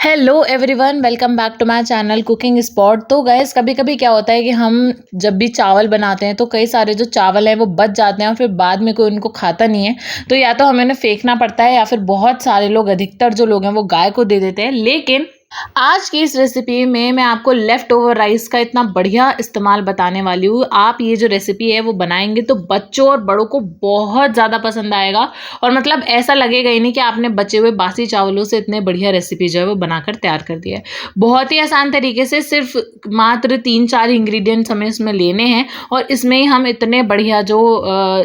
Hello everyone, welcome back to my channel cooking spot. तो guys, कभी कभी क्या होता है कि हम जब भी चावल बनाते हैं तो कई सारे जो चावल हैं वो बच जाते हैं और फिर बाद में कोई उनको खाता नहीं है। तो या तो हमें उन्हें फेंकना पड़ता है या फिर बहुत सारे लोग, अधिकतर जो लोग हैं वो गाय को दे देते हैं। लेकिन आज की इस रेसिपी में मैं आपको लेफ्ट ओवर राइस का इतना बढ़िया इस्तेमाल बताने वाली हूँ। आप ये जो रेसिपी है वो बनाएंगे तो बच्चों और बड़ों को बहुत ज़्यादा पसंद आएगा और मतलब ऐसा लगेगा ही नहीं कि आपने बचे हुए बासी चावलों से इतने बढ़िया रेसिपी जो है वो बनाकर तैयार कर दिया है। बहुत ही आसान तरीके से सिर्फ मात्र 3-4 इंग्रेडिएंट्स हमें इसमें लेने हैं और इसमें ही हम इतने बढ़िया जो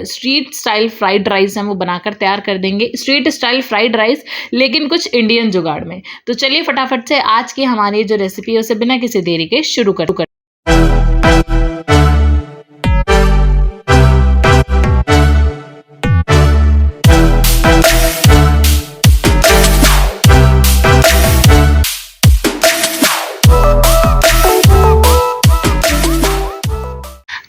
स्ट्रीट स्टाइल फ्राइड राइस हैं वो बनाकर तैयार कर देंगे। स्ट्रीट स्टाइल फ्राइड राइस, लेकिन कुछ इंडियन जुगाड़ में। तो चलिए फटाफट से आज की हमारी जो रेसिपी है उसे बिना किसी देरी के शुरू कर।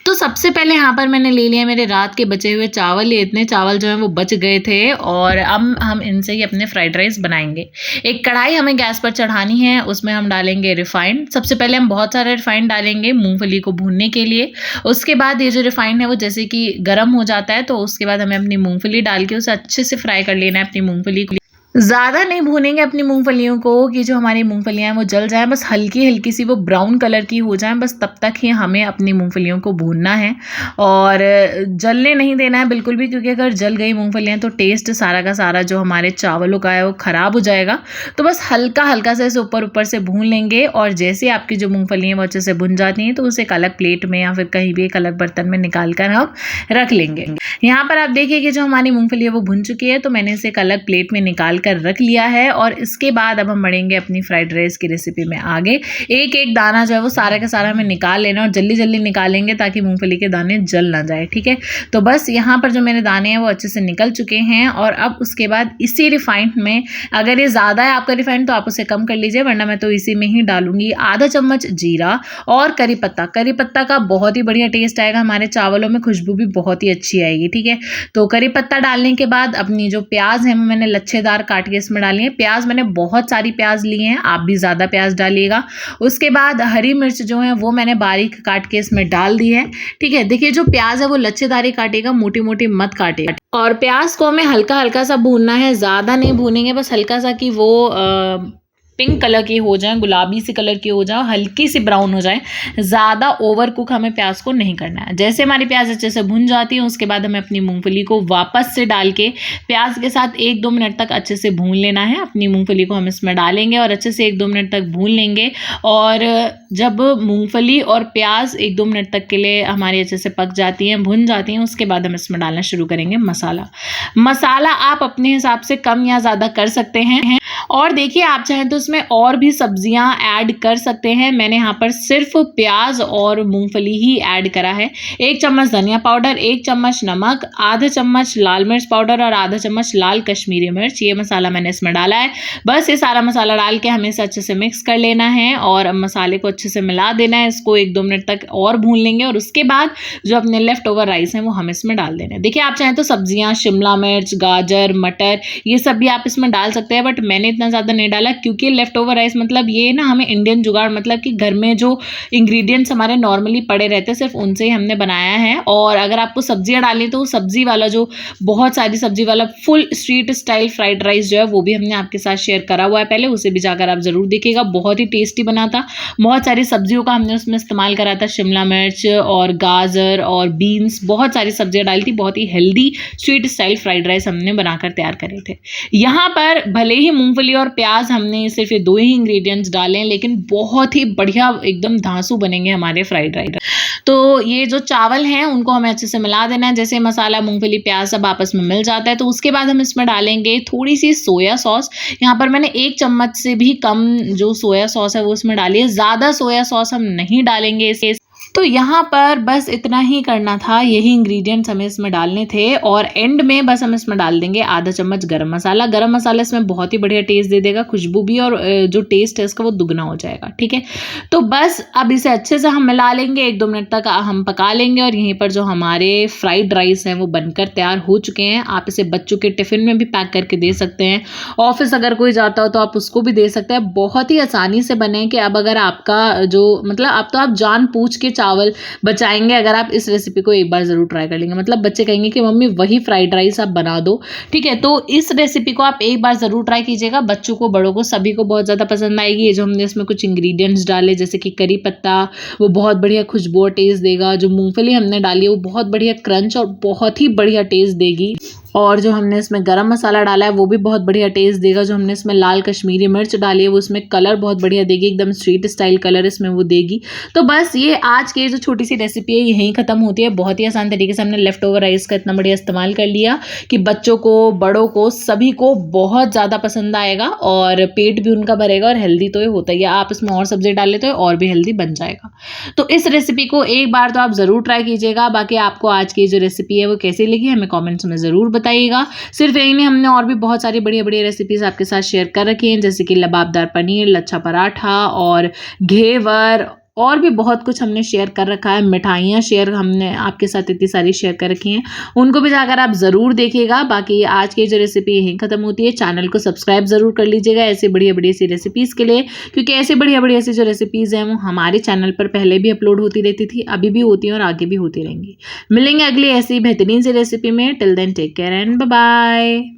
तो सबसे पहले यहाँ पर मैंने ले लिया मेरे रात के बचे हुए चावल। ये इतने चावल जो हैं वो बच गए थे और अब हम इनसे ही अपने फ्राइड राइस बनाएंगे। एक कढ़ाई हमें गैस पर चढ़ानी है, उसमें हम डालेंगे रिफाइंड। सबसे पहले हम बहुत सारे रिफाइंड डालेंगे मूंगफली को भूनने के लिए। उसके बाद ये जो रिफाइंड है वो जैसे कि गर्म हो जाता है तो उसके बाद हमें अपनी मूंगफली डाल के उसे अच्छे से फ्राई कर लेना है। अपनी मूंगफली को ज़्यादा नहीं भूनेंगे अपनी मूंगफलियों को कि जो हमारी मूंगफलियाँ हैं वो जल जाएँ, बस हल्की हल्की सी वो ब्राउन कलर की हो जाएँ, बस तब तक ही हमें अपनी मूंगफलियों को भूनना है और जलने नहीं देना है बिल्कुल भी, क्योंकि अगर जल गई मूंगफलियाँ तो टेस्ट सारा का सारा जो हमारे चावलों का है वो ख़राब हो जाएगा। तो बस हल्का हल्का से इसे ऊपर ऊपर से भून लेंगे और जैसे आपकी जो मूँगफली हैं वो अच्छे से भुन जाती हैं तो उसे एक अलग प्लेट में या फिर कहीं भी एक अलग बर्तन में निकाल कर हम रख लेंगे। यहाँ पर आप देखिए कि जो हमारी मूंगफली है वो भुन चुकी है, तो मैंने इसे एक अलग प्लेट में निकाल कर रख लिया है। और इसके बाद अब हम बढ़ेंगे अपनी फ्राइड राइस की रेसिपी में आगे। एक एक दाना जो है वो सारा का सारा हमें निकाल लेना और जल्दी जल्दी निकालेंगे ताकि मूंगफली के दाने जल ना जाए, ठीक है। तो बस यहाँ पर जो मेरे दाने हैं वो अच्छे से निकल चुके हैं और अब उसके बाद इसी रिफाइंड में, अगर ये ज़्यादा है आपका रिफाइंड तो आप उसे कम कर लीजिए, वरना मैं तो इसी में ही डालूंगी आधा चम्मच जीरा और करी पत्ता। करी पत्ता का बहुत ही बढ़िया टेस्ट आएगा, हमारे चावलों में खुशबू भी बहुत ही अच्छी आएगी, ठीक है। तो करी पत्ता डालने के बाद अपनी जो प्याज है मैंने लच्छेदार काट के इसमें डाली है। प्याज मैंने बहुत सारी प्याज ली हैं, आप भी ज़्यादा प्याज डालिएगा। उसके बाद हरी मिर्च जो है वो मैंने बारीक काट के इसमें डाल दी है, ठीक है। देखिए जो प्याज है वो लच्छेदारी काटेगा, मोटी मोटी मत काटेगा। और प्याज को हमें हल्का हल्का सा भूनना है, ज़्यादा नहीं भूनेंगे, बस हल्का सा कि वो पिंक कलर की हो जाए, गुलाबी सी कलर की हो जाए, हल्की सी ब्राउन हो जाए। ज़्यादा ओवर कुक हमें प्याज को नहीं करना है। जैसे हमारी प्याज अच्छे से भुन जाती है उसके बाद हमें अपनी मूंगफली को वापस से डाल के प्याज के साथ 1-2 मिनट तक अच्छे से भून लेना है। अपनी मूंगफली को हम इसमें डालेंगे और अच्छे से 1-2 मिनट तक भून लेंगे। और जब मूंगफली और प्याज 1-2 मिनट तक के लिए हमारी अच्छे से पक जाती हैं, भुन जाती हैं, उसके बाद हम इसमें डालना शुरू करेंगे मसाला आप अपने हिसाब से कम या ज़्यादा कर सकते हैं। और देखिए आप चाहें तो इसमें और भी सब्जियां ऐड कर सकते हैं। मैंने यहाँ पर सिर्फ प्याज और मूंगफली ही ऐड करा है। 1 चम्मच धनिया पाउडर, 1 चम्मच नमक, आधा चम्मच लाल मिर्च पाउडर और आधा चम्मच लाल कश्मीरी मिर्च, ये मसाला मैंने इसमें डाला है। बस ये सारा मसाला डाल के हमें इसे अच्छे से मिक्स कर लेना है और अब मसाले को अच्छे से मिला देना है। इसको 1-2 मिनट तक और भून लेंगे और उसके बाद जो अपने लेफ्ट ओवर राइस हैं वो हम इसमें डाल देना है। देखिए आप चाहें तो सब्जियां, शिमला मिर्च, गाजर, मटर, ये सब भी आप इसमें डाल सकते हैं, बट मैंने इतना ज़्यादा नहीं डाला क्योंकि लेफ्ट ओवर राइस मतलब ये ना हमें इंडियन जुगाड़, मतलब कि घर में जो इंग्रेडिएंट्स हमारे नॉर्मली पड़े रहते हैं सिर्फ उनसे ही हमने बनाया है। और अगर आपको सब्जियां डालनी तो सब्जी वाला जो बहुत सारी सब्जी वाला full street style fried rice जो है वो भी हमने आपके साथ शेयर करा हुआ है पहले, उसे भी जाकर आप ज़रूर देखिएगा। बहुत ही टेस्टी बना था, बहुत सारी सब्जियों का हमने उसमें इस्तेमाल करा था, शिमला मिर्च और गाजर और बीन्स, बहुत सारी सब्जियां डाली थी। बहुत ही healthy street style fried rice हमने बनाकर तैयार करे थे। यहाँ पर भले ही मूंगफली और प्याज हमने सिर्फ ये 2 ही इंग्रेडिएंट्स डाले हैं, लेकिन बहुत ही बढ़िया एकदम धांसू बनेंगे हमारे फ्राइड राइस। तो ये जो चावल हैं उनको हमें अच्छे से मिला देना है। जैसे मसाला, मूंगफली, प्याज सब आपस में मिल जाता है तो उसके बाद हम इसमें डालेंगे थोड़ी सी सोया सॉस। यहाँ पर मैंने 1 चम्मच से भी कम जो सोया सॉस है वो इसमें डाली है। ज़्यादा सोया सॉस हम नहीं डालेंगे इसे। तो यहाँ पर बस इतना ही करना था, यही इंग्रेडिएंट्स हमें इसमें डालने थे और एंड में बस हम इसमें डाल देंगे आधा चम्मच गरम मसाला। गरम मसाला इसमें बहुत ही बढ़िया टेस्ट दे देगा, खुशबू भी, और जो टेस्ट है इसका वो दुगना हो जाएगा। ठीक है, तो बस अब इसे अच्छे से हम मिला लेंगे, 1-2 मिनट तक हम पका लेंगे और यहीं पर जो हमारे फ्राइड राइस हैं वो बनकर तैयार हो चुके हैं। आप इसे बच्चों के टिफ़िन में भी पैक करके दे सकते हैं, ऑफिस अगर कोई जाता हो तो आप उसको भी दे सकते हैं। बहुत ही आसानी से बने कि अब अगर आपका जो मतलब अब तो आप जान पूछ के चावल बचाएंगे अगर आप इस रेसिपी को एक बार ज़रूर ट्राई कर लेंगे। मतलब बच्चे कहेंगे कि मम्मी वही फ्राइड राइस आप बना दो। ठीक है, तो इस रेसिपी को आप एक बार ज़रूर ट्राई कीजिएगा, बच्चों को बड़ों को सभी को बहुत ज़्यादा पसंद आएगी। ये जो हमने इसमें कुछ इंग्रेडिएंट्स डाले जैसे कि करी पत्ता, वो बहुत बढ़िया खुशबू और टेस्ट देगा। जो मूंगफली हमने डाली है वो बहुत बढ़िया क्रंच और बहुत ही बढ़िया टेस्ट देगी। और जो हमने इसमें गरम मसाला डाला है वो भी बहुत बढ़िया टेस्ट देगा। जो हमने इसमें लाल कश्मीरी मिर्च डाली है वो इसमें कलर बहुत बढ़िया देगी, एकदम स्ट्रीट स्टाइल कलर इसमें वो देगी। तो बस ये आज की जो छोटी सी रेसिपी है यहीं ख़त्म होती है। बहुत ही आसान तरीके से हमने लेफ्ट ओवर राइस का इतना बढ़िया इस्तेमाल कर लिया कि बच्चों को, बड़ों को, सभी को बहुत ज़्यादा पसंद आएगा और पेट भी उनका भरेगा। और हेल्दी तो ये होता ही है, आप इसमें और सब्जी डाल लेते हो और भी हेल्दी बन जाएगा। तो इस रेसिपी को एक बार तो आप ज़रूर ट्राई कीजिएगा। बाकी आपको आज की जो रेसिपी है वो कैसी लगी हमें कॉमेंट्स में ज़रूर बताइएगा। सिर्फ यही नहीं, हमने और भी बहुत सारी बढ़िया बढ़िया रेसिपीज़ आपके साथ शेयर कर रखी हैं, जैसे कि लबाबदार पनीर, लच्छा पराठा और घेवर, और भी बहुत कुछ हमने शेयर कर रखा है। मिठाइयाँ शेयर हमने आपके साथ इतनी सारी शेयर कर रखी हैं, उनको भी जाकर आप ज़रूर देखिएगा। बाकी आज की जो रेसिपी यहीं ख़त्म होती है। चैनल को सब्सक्राइब ज़रूर कर लीजिएगा ऐसे बढ़िया बढ़िया सी रेसिपीज़ के लिए, क्योंकि ऐसे बढ़िया बढ़िया सी जो रेसिपीज़ हैं वो हमारे चैनल पर पहले भी अपलोड होती रहती थी, अभी भी होती हैं और आगे भी होती रहेंगी। मिलेंगे अगली ऐसी बेहतरीन सी रेसिपी में। Till then take care and bye bye.